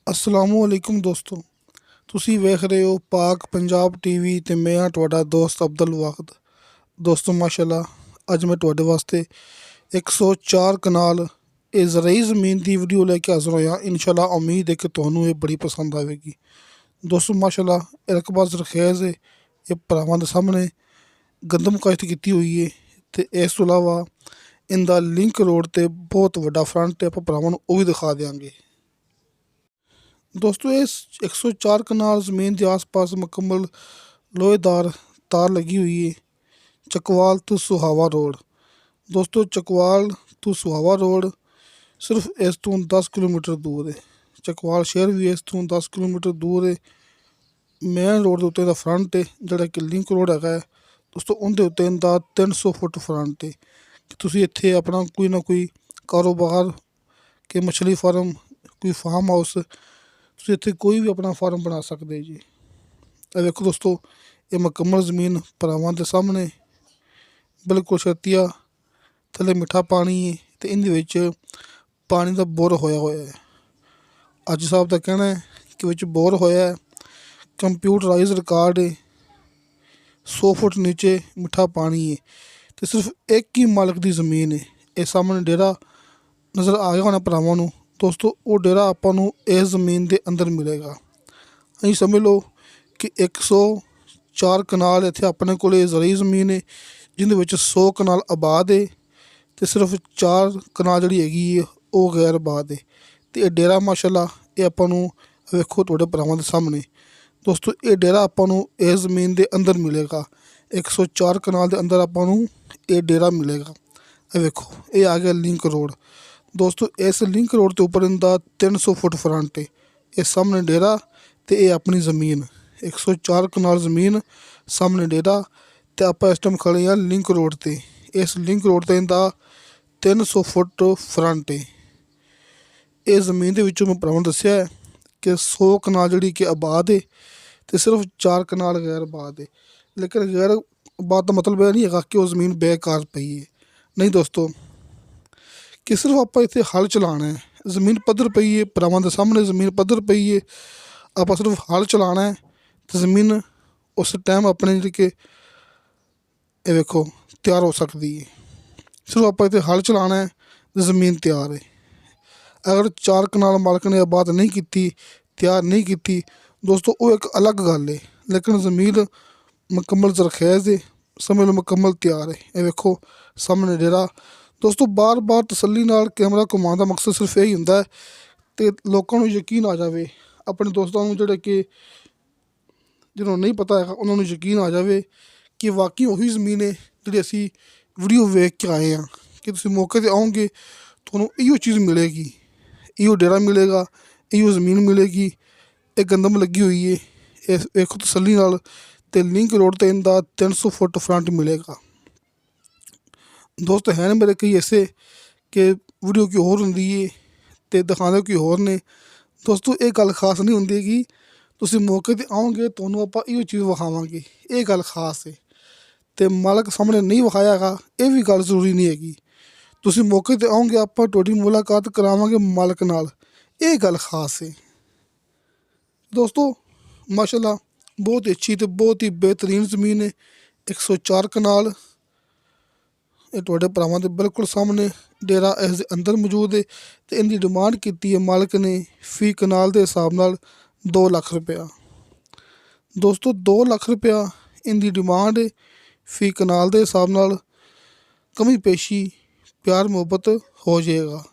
ਅਸਲਾਮੁਅਲੈਕੁਮ ਦੋਸਤੋ, ਤੁਸੀਂ ਵੇਖ ਰਹੇ ਹੋ ਪਾਕ ਪੰਜਾਬ ਟੀਵੀ ਤੇ ਮੈਂ ਹਾਂ ਤੁਹਾਡਾ ਦੋਸਤ ਅਬਦੁਲ ਵਾਹਿਦ। ਦੋਸਤੋ ਮਾਸ਼ਾਅੱਲਾ, ਅੱਜ ਮੈਂ ਤੁਹਾਡੇ ਵਾਸਤੇ 104 ਕਨਾਲ ਇਹ ਜ਼ਰਈ ਜ਼ਮੀਨ ਦੀ ਵੀਡੀਓ ਲੈ ਕੇ ਹਾਜ਼ਰ ਹੋਇਆ। ਇਨਸ਼ਾਅੱਲਾ ਉਮੀਦ ਹੈ ਕਿ ਤੁਹਾਨੂੰ ਇਹ ਬੜੀ ਪਸੰਦ ਆਵੇਗੀ। ਦੋਸਤੋ ਮਾਸ਼ਾਅੱਲਾ, ਇਹ ਰਕਬਾ ਜ਼ਰਖੇਜ਼ ਹੈ। ਇਹ ਭਰਾਵਾਂ ਦੇ ਸਾਹਮਣੇ ਗੰਦਮ ਕਾਸ਼ਤ ਕੀਤੀ ਹੋਈ ਹੈ ਤੇ ਇਸ ਤੋਂ ਇਲਾਵਾ ਇਹਦਾ ਲਿੰਕ ਰੋਡ ਤੇ ਬਹੁਤ ਵੱਡਾ ਫਰੰਟ ਹੈ। ਆਪਾਂ ਭਰਾਵਾਂ ਨੂੰ ਉਹ ਵੀ ਦਿਖਾ ਦਿਆਂਗੇ। ਦੋਸਤੋ, ਇਸ 104 ਕਨਾਲ ਜ਼ਮੀਨ ਦੇ ਆਸ-ਪਾਸ ਮੁਕੰਮਲ ਲੋਹੇਦਾਰ ਤਾਰ ਲੱਗੀ ਹੋਈ ਹੈ। ਚਕਵਾਲ ਤੋਂ ਸੁਹਾਵਾ ਰੋਡ। ਦੋਸਤੋ, ਚਕਵਾਲ ਤੋਂ ਸੁਹਾਵਾ ਰੋਡ ਸਿਰਫ ਇਸ ਤੋਂ 10 ਕਿਲੋਮੀਟਰ ਦੂਰ ਹੈ। ਚਕਵਾਲ ਸ਼ਹਿਰ ਵੀ ਇਸ ਤੋਂ 10 ਕਿਲੋਮੀਟਰ ਦੂਰ ਹੈ। ਮੇਨ ਰੋਡ ਦੇ ਉੱਤੇ ਦਾ ਫਰੰਟ ਹੈ ਜਿਹੜਾ ਕਿ ਲਿੰਕ ਰੋਡ ਹੈਗਾ ਹੈ। ਦੋਸਤੋ, ਉਹਦੇ ਉੱਤੇ ਦਾ 300 ਫੁੱਟ ਫਰੰਟ ਹੈ ਕਿ ਤੁਸੀਂ ਇੱਥੇ ਆਪਣਾ ਕੋਈ ਨਾ ਕੋਈ ਕਾਰੋਬਾਰ ਕਿ ਮਛਲੀ ਫਾਰਮ, ਕੋਈ ਫਾਰਮ ਹਾਊਸ, ਤੁਸੀਂ ਇੱਥੇ ਕੋਈ ਵੀ ਆਪਣਾ ਫਾਰਮ ਬਣਾ ਸਕਦੇ ਜੀ। ਇਹ ਦੇਖੋ ਦੋਸਤੋ, ਇਹ ਮੁਕੰਮਲ ਜ਼ਮੀਨ ਭਰਾਵਾਂ ਦੇ ਸਾਹਮਣੇ ਬਿਲਕੁਲ ਛਤੀਆ ਥੱਲੇ ਮਿੱਠਾ ਪਾਣੀ ਹੈ ਅਤੇ ਇਹਦੇ ਵਿੱਚ ਪਾਣੀ ਦਾ ਬੋਰ ਹੋਇਆ ਹੈ। ਅੱਜ ਸਾਹਿਬ ਦਾ ਕਹਿਣਾ ਹੈ ਕਿ ਵਿੱਚ ਬੋਰ ਹੋਇਆ ਹੈ, ਕੰਪਿਊਟਰਾਈਜ਼ ਰਿਕਾਰਡ ਹੈ, 100 ਫੁੱਟ ਨੀਚੇ ਮਿੱਠਾ ਪਾਣੀ ਹੈ ਅਤੇ ਸਿਰਫ ਇੱਕ ਹੀ ਮਾਲਕ ਦੀ ਜ਼ਮੀਨ ਹੈ। ਇਹ ਸਾਹਮਣੇ ਡੇਰਾ ਨਜ਼ਰ ਆ ਗਿਆ ਹੋਣਾ ਭਰਾਵਾਂ ਨੂੰ। ਦੋਸਤੋ, ਉਹ ਡੇਰਾ ਆਪਾਂ ਨੂੰ ਇਸ ਜ਼ਮੀਨ ਦੇ ਅੰਦਰ ਮਿਲੇਗਾ। ਅਸੀਂ ਸਮਝ ਲਓ ਕਿ 104 ਕਨਾਲ ਇੱਥੇ ਆਪਣੇ ਕੋਲ ਜ਼ਰਈ ਜ਼ਮੀਨ ਹੈ ਜਿਹਦੇ ਵਿੱਚ 100 ਕਨਾਲ ਆਬਾਦ ਹੈ ਅਤੇ ਸਿਰਫ 4 ਕਨਾਲ ਜਿਹੜੀ ਹੈਗੀ ਹੈ ਉਹ ਗੈਰ ਆਬਾਦ ਹੈ। ਅਤੇ ਇਹ ਡੇਰਾ ਮਾਸ਼ਾਅੱਲਾ ਇਹ ਆਪਾਂ ਨੂੰ ਵੇਖੋ ਤੁਹਾਡੇ ਭਰਾਵਾਂ ਦੇ ਸਾਹਮਣੇ। ਦੋਸਤੋ, ਇਹ ਡੇਰਾ ਆਪਾਂ ਨੂੰ ਇਸ ਜ਼ਮੀਨ ਦੇ ਅੰਦਰ ਮਿਲੇਗਾ। 104 ਕਨਾਲ ਦੇ ਅੰਦਰ ਆਪਾਂ ਨੂੰ ਇਹ ਡੇਰਾ ਮਿਲੇਗਾ। ਇਹ ਵੇਖੋ, ਇਹ ਆ ਗਿਆ ਲਿੰਕ ਰੋਡ। ਦੋਸਤੋ, ਇਸ ਲਿੰਕ ਰੋਡ ਦੇ ਉੱਪਰ ਇਹਦਾ 300 ਫੁੱਟ ਫਰੰਟ ਹੈ। ਇਹ ਸਾਹਮਣੇ ਡੇਰਾ ਅਤੇ ਇਹ ਆਪਣੀ ਜ਼ਮੀਨ। 104 ਕਨਾਲ ਜ਼ਮੀਨ, ਸਾਹਮਣੇ ਡੇਰਾ ਅਤੇ ਆਪਾਂ ਇਸ ਟਾਈਮ ਖੜ੍ਹੇ ਹਾਂ ਲਿੰਕ ਰੋਡ 'ਤੇ। ਇਸ ਲਿੰਕ ਰੋਡ 'ਤੇ ਇਹਦਾ 300 ਫੁੱਟ ਫਰੰਟ ਹੈ। ਇਹ ਜ਼ਮੀਨ ਦੇ ਵਿੱਚੋਂ ਮੈਂ ਭਰਾਵਾਂ ਨੂੰ ਦੱਸਿਆ ਹੈ ਕਿ 100 ਕਨਾਲ ਜਿਹੜੀ ਕਿ ਆਬਾਦ ਹੈ ਅਤੇ ਸਿਰਫ 4 ਕਨਾਲ ਗੈਰ ਆਬਾਦ ਹੈ। ਲੇਕਿਨ ਗੈਰ ਆਬਾਦ ਦਾ ਮਤਲਬ ਇਹ ਨਹੀਂ ਹੈਗਾ ਕਿ ਉਹ ਜ਼ਮੀਨ ਬੇਕਾਰ ਪਈ ਹੈ। ਨਹੀਂ ਦੋਸਤੋ, ਕਿ ਸਿਰਫ ਆਪਾਂ ਇੱਥੇ ਹਲ ਚਲਾਉਣਾ ਹੈ। ਜ਼ਮੀਨ ਪੱਧਰ ਪਈ ਹੈ, ਭਰਾਵਾਂ ਦੇ ਸਾਹਮਣੇ ਜ਼ਮੀਨ ਪੱਧਰ ਪਈ ਹੈ। ਆਪਾਂ ਸਿਰਫ ਹਲ ਚਲਾਉਣਾ ਹੈ ਅਤੇ ਜ਼ਮੀਨ ਉਸ ਟਾਈਮ ਆਪਣੇ ਜਿਹੜੀ ਕਿ ਇਹ ਵੇਖੋ ਤਿਆਰ ਹੋ ਸਕਦੀ ਹੈ। ਸਿਰਫ ਆਪਾਂ ਇੱਥੇ ਹਲ ਚਲਾਉਣਾ ਹੈ ਅਤੇ ਜ਼ਮੀਨ ਤਿਆਰ ਹੈ। ਅਗਰ 4 ਕਨਾਲ ਮਾਲਕ ਨੇ ਆਬਾਦ ਨਹੀਂ ਕੀਤੀ, ਤਿਆਰ ਨਹੀਂ ਕੀਤੀ, ਦੋਸਤੋ ਉਹ ਇੱਕ ਅਲੱਗ ਗੱਲ ਹੈ। ਲੇਕਿਨ ਜ਼ਮੀਨ ਮੁਕੰਮਲ ਜ਼ਰਖੇਜ਼ ਹੈ, ਸਮਝ ਲਓ ਮੁਕੰਮਲ ਤਿਆਰ ਹੈ। ਇਹ ਵੇਖੋ ਸਾਹਮਣੇ ਡੇਰਾ। ਦੋਸਤੋ, ਬਾਰ-ਬਾਰ ਤਸੱਲੀ ਨਾਲ ਕੈਮਰਾ ਘੁਮਾਉਣ ਦਾ ਮਕਸਦ ਸਿਰਫ ਇਹੀ ਹੁੰਦਾ ਹੈ ਅਤੇ ਲੋਕਾਂ ਨੂੰ ਯਕੀਨ ਆ ਜਾਵੇ, ਆਪਣੇ ਦੋਸਤਾਂ ਨੂੰ ਜਿਹੜੇ ਕਿ ਜਿਹਨਾਂ ਨੂੰ ਨਹੀਂ ਪਤਾ ਹੈਗਾ ਉਹਨਾਂ ਨੂੰ ਯਕੀਨ ਆ ਜਾਵੇ ਕਿ ਵਾਕਈ ਉਹੀ ਜ਼ਮੀਨ ਹੈ ਜਿਹੜੀ ਅਸੀਂ ਵੀਡੀਓ ਵੇਖ ਕੇ ਆਏ ਹਾਂ। ਕਿ ਤੁਸੀਂ ਮੌਕੇ 'ਤੇ ਆਓਗੇ ਤੁਹਾਨੂੰ ਇਹੋ ਚੀਜ਼ ਮਿਲੇਗੀ, ਇਹੋ ਡੇਰਾ ਮਿਲੇਗਾ, ਇਹੋ ਜ਼ਮੀਨ ਮਿਲੇਗੀ। ਇਹ ਗੰਦਮ ਲੱਗੀ ਹੋਈ ਹੈ, ਇਹ ਵੇਖੋ ਤਸੱਲੀ ਨਾਲ। ਅਤੇ ਲਿੰਕ ਰੋਡ 'ਤੇ ਇਹਦਾ 300 ਫੁੱਟ ਫਰੰਟ ਮਿਲੇਗਾ। ਦੋਸਤ ਹੈ ਨੇ ਮੇਰੇ ਕਈ ਐਸੇ ਕਿ ਵੀਡੀਓ ਕੋਈ ਹੋਰ ਹੁੰਦੀ ਹੈ ਅਤੇ ਦਿਖਾਉਂਦੇ ਕੋਈ ਹੋਰ ਨੇ। ਦੋਸਤੋ, ਇਹ ਗੱਲ ਖਾਸ ਨਹੀਂ ਹੁੰਦੀ ਕਿ ਤੁਸੀਂ ਮੌਕੇ 'ਤੇ ਆਓਗੇ ਤੁਹਾਨੂੰ ਆਪਾਂ ਇਹੋ ਚੀਜ਼ ਵਿਖਾਵਾਂਗੇ, ਇਹ ਗੱਲ ਖਾਸ ਹੈ। ਅਤੇ ਮਾਲਕ ਸਾਹਮਣੇ ਨਹੀਂ ਵਿਖਾਇਆ ਹੈਗਾ ਇਹ ਵੀ ਗੱਲ ਜ਼ਰੂਰੀ ਨਹੀਂ ਹੈਗੀ। ਤੁਸੀਂ ਮੌਕੇ 'ਤੇ ਆਓਗੇ ਆਪਾਂ ਤੁਹਾਡੀ ਮੁਲਾਕਾਤ ਕਰਾਵਾਂਗੇ ਮਾਲਕ ਨਾਲ, ਇਹ ਗੱਲ ਖਾਸ ਹੈ। ਦੋਸਤੋ ਮਾਸ਼ਾਅੱਲਾ, ਬਹੁਤ ਹੀ ਅੱਛੀ ਅਤੇ ਬਹੁਤ ਹੀ ਬਿਹਤਰੀਨ ਜ਼ਮੀਨ ਹੈ। 104 ਕਨਾਲ ਇਹ ਤੁਹਾਡੇ ਭਰਾਵਾਂ ਦੇ ਬਿਲਕੁਲ ਸਾਹਮਣੇ ਡੇਰਾ ਇਸ ਦੇ ਅੰਦਰ ਮੌਜੂਦ ਹੈ ਅਤੇ ਇਹਦੀ ਡਿਮਾਂਡ ਕੀਤੀ ਹੈ ਮਾਲਕ ਨੇ ਫੀ ਕਨਾਲ ਦੇ ਹਿਸਾਬ ਨਾਲ 2 ਲੱਖ ਰੁਪਇਆ। ਦੋਸਤੋ, 2 ਲੱਖ ਰੁਪਇਆ ਇਹਦੀ ਡਿਮਾਂਡ ਹੈ। ਫੀ ਕਨਾਲ ਦੇ ਹਿਸਾਬ ਨਾਲ ਕਮੀ ਪੇਸ਼ੀ ਪਿਆਰ ਮੁਹੱਬਤ ਹੋ ਜਾਏਗਾ।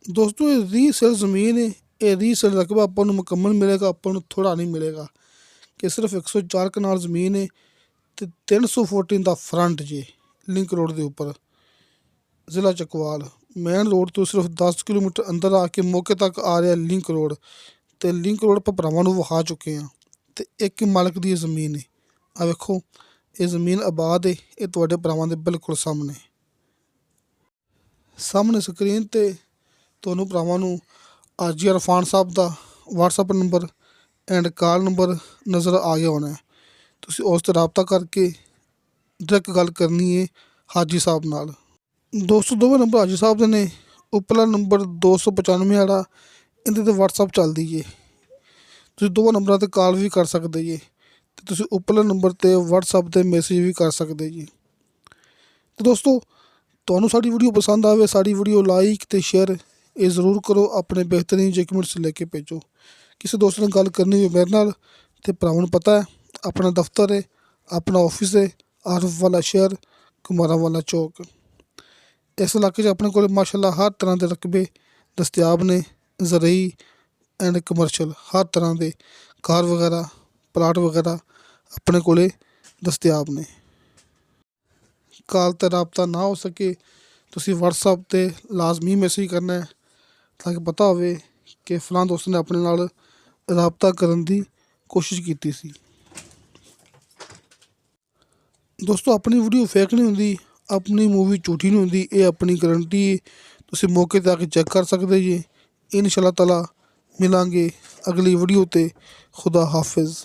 ਦੋਸਤੋ, ਇਹ ਰੀਸੇਲ ਜ਼ਮੀਨ ਹੈ। ਇਹ ਰੀਸੇਲ ਰਕਬਾ ਆਪਾਂ ਨੂੰ ਮੁਕੰਮਲ ਮਿਲੇਗਾ, ਆਪਾਂ ਨੂੰ ਥੋੜ੍ਹਾ ਨਹੀਂ ਮਿਲੇਗਾ। ਕਿ ਸਿਰਫ 104 ਕਨਾਲ ਜ਼ਮੀਨ ਹੈ ਅਤੇ 300 ਫੁੱਟ ਦਾ ਫਰੰਟ ਜੇ ਲਿੰਕ ਰੋਡ ਦੇ ਉੱਪਰ, ਜ਼ਿਲ੍ਹਾ ਚਕਵਾਲ। ਮੇਨ ਰੋਡ ਤੋਂ ਸਿਰਫ 10 ਕਿਲੋਮੀਟਰ ਅੰਦਰ ਆ ਕੇ ਮੌਕੇ ਤੱਕ ਆ ਰਿਹਾ ਲਿੰਕ ਰੋਡ। ਅਤੇ ਲਿੰਕ ਰੋਡ ਆਪਾਂ ਭਰਾਵਾਂ ਨੂੰ ਵਿਖਾ ਚੁੱਕੇ ਹਾਂ ਅਤੇ ਇੱਕ ਮਾਲਕ ਦੀ ਇਹ ਜ਼ਮੀਨ ਹੈ। ਆ ਵੇਖੋ, ਇਹ ਜ਼ਮੀਨ ਆਬਾਦ ਹੈ, ਇਹ ਤੁਹਾਡੇ ਭਰਾਵਾਂ ਦੇ ਬਿਲਕੁਲ ਸਾਹਮਣੇ ਸਕਰੀਨ 'ਤੇ ਤੁਹਾਨੂੰ ਭਰਾਵਾਂ ਨੂੰ ਹਾਜੀ ਇਰਫਾਨ ਸਾਹਿਬ ਦਾ WhatsApp number end call number ਨਜ਼ਰ ਆ ਗਿਆ ਹੋਣਾ। ਤੁਸੀਂ ਉਸ 'ਤੇ ਰਾਬਤਾ ਕਰਕੇ ਡਾਇਰੈਕਟ ਗੱਲ ਕਰਨੀ ਹੈ ਹਾਜੀ ਸਾਹਿਬ ਨਾਲ। ਦੋਸਤੋ, ਦੋਵੇਂ ਨੰਬਰ ਹਾਜੀ ਸਾਹਿਬ ਦੇ ਨੇ, ਉੱਪਰਲਾ ਨੰਬਰ 295 ਵਾਲਾ, ਇਹਦੇ 'ਤੇ WhatsApp ਚੱਲਦੀ ਜੇ। ਤੁਸੀਂ ਦੋਵਾਂ ਨੰਬਰਾਂ 'ਤੇ ਕਾਲ ਵੀ ਕਰ ਸਕਦੇ ਜੇ ਅਤੇ ਤੁਸੀਂ ਉੱਪਰਲੇ ਨੰਬਰ 'ਤੇ WhatsApp 'ਤੇ ਮੈਸੇਜ ਵੀ ਕਰ ਸਕਦੇ ਜੀ। ਅਤੇ ਦੋਸਤੋ, ਤੁਹਾਨੂੰ ਸਾਡੀ ਵੀਡੀਓ ਪਸੰਦ ਆਵੇ, ਸਾਡੀ ਵੀਡੀਓ ਲਾਈਕ ਅਤੇ ਸ਼ੇਅਰ ਇਹ ਜ਼ਰੂਰ ਕਰੋ। ਆਪਣੇ ਬਿਹਤਰੀਨ ਡਾਕੂਮੈਂਟਸ ਲੈ ਕੇ ਭੇਜੋ। ਕਿਸੇ ਦੋਸਤ ਨਾਲ ਗੱਲ ਕਰਨੀ ਹੋਵੇ ਮੇਰੇ ਨਾਲ, ਅਤੇ ਭਰਾਵਾਂ ਨੂੰ ਪਤਾ ਹੈ ਆਪਣਾ ਦਫ਼ਤਰ ਹੈ, ਆਪਣਾ ਆਫਿਸ ਹੈ, ਆਰਫ ਵਾਲਾ ਸ਼ਹਿਰ, ਕੁਮਾਰਾਂ ਵਾਲਾ ਚੌਕ। ਇਸ ਇਲਾਕੇ 'ਚ ਆਪਣੇ ਕੋਲ ਮਾਸ਼ਾਅੱਲਾ ਹਰ ਤਰ੍ਹਾਂ ਦੇ ਰਕਬੇ ਦਸਤਿਆਬ ਨੇ। ਜ਼ਰਈ ਐਂਡ ਕਮਰਸ਼ੀਅਲ ਹਰ ਤਰ੍ਹਾਂ ਦੇ ਕਾਰ ਵਗੈਰਾ, ਪਲਾਟ ਵਗੈਰਾ ਆਪਣੇ ਕੋਲ ਦਸਤਿਆਬ ਨੇ। ਕਾਲ 'ਤੇ ਰਾਬਤਾ ਨਾ ਹੋ ਸਕੇ, ਤੁਸੀਂ WhatsApp 'ਤੇ ਲਾਜ਼ਮੀ ਮੈਸੇਜ ਕਰਨਾ ਹੈ ਤਾਂ ਕਿ ਪਤਾ ਹੋਵੇ ਕਿ ਫਲਾਂ ਦੋਸਤ ਨੇ ਆਪਣੇ ਨਾਲ ਰਾਬਤਾ ਕਰਨ ਦੀ ਕੋਸ਼ਿਸ਼ ਕੀਤੀ ਸੀ। ਦੋਸਤੋ, ਆਪਣੀ ਵੀਡੀਓ ਫੇਕ ਨਹੀਂ ਹੁੰਦੀ, ਆਪਣੀ ਮੂਵੀ ਝੂਠੀ ਨਹੀਂ ਹੁੰਦੀ, ਇਹ ਆਪਣੀ ਗਰੰਟੀ ਹੈ। ਤੁਸੀਂ ਮੌਕੇ 'ਤੇ ਆ ਕੇ ਚੈੱਕ ਕਰ ਸਕਦੇ ਜੀ। ਇਨਸ਼ਾ ਅੱਲਾਹ ਤਾਲਾ ਮਿਲਾਂਗੇ ਅਗਲੀ ਵੀਡੀਓ 'ਤੇ। ਖੁਦਾ ਹਾਫਿਜ਼।